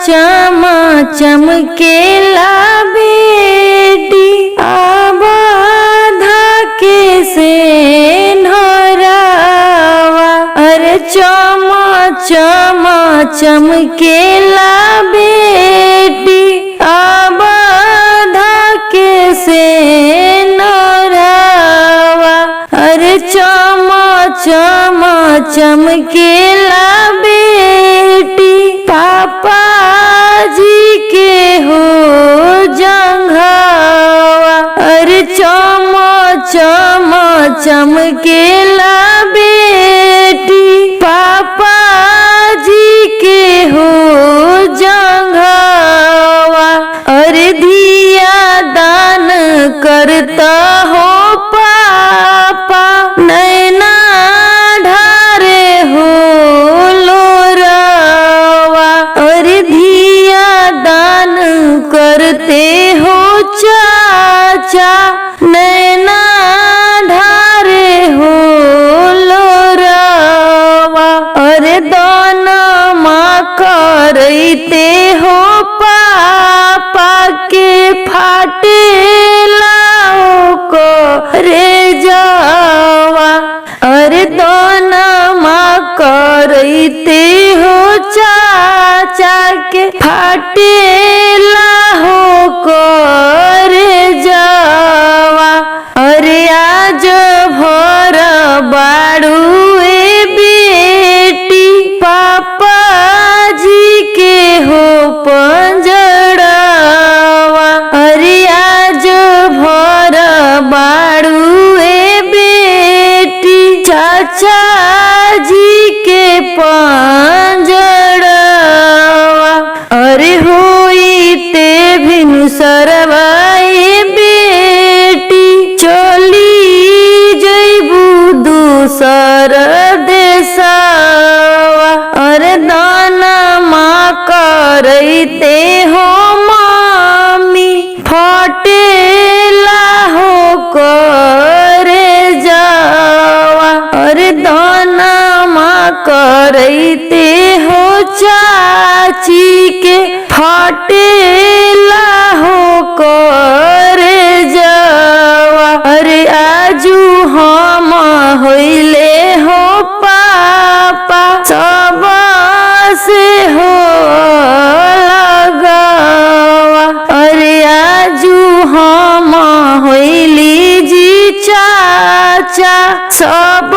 चमा चमकेला बेटी आबाधा के से नरावा। अरे चमा चमा चमकेला बेटी आबाधा के से नरावा। अरे चमा चमा चमकेला बेटी पापा जी के हो जंघावा। अरे चमा चमा चमकेला बेटी पापा जी के हो जंघावा। अरे दिया दान करता हो पापा नैना ढारे हो लोरावा। अरे दिया दान करते हो चाचा नैना ढारे हो लोरावा। अरे दाना माँ करते हो पापा के फाटे लाओ को रे जावा। अरे दाना माँ करते हो चाचा के फाटे लाहो को रे जावा। अरे आज भर बाड़ुए बेटी पापा जी के हो पंजड़ावा। अरे आज भर बाड़ुए बेटी चाचा जी के पंजड़ावा। अरे होइते भिनु सरवाए बेटी चली जइबू दूसर देशवा। अरे दाना माँ करते हो मामी फटेला हो करे जावा। अरे दाना माँ करते हो चाची के फटेला हो करे जावा। अरे आजू हम होइले हो पापा सब से हो लगावा। अरे आजू हम होइली जी चाचा सब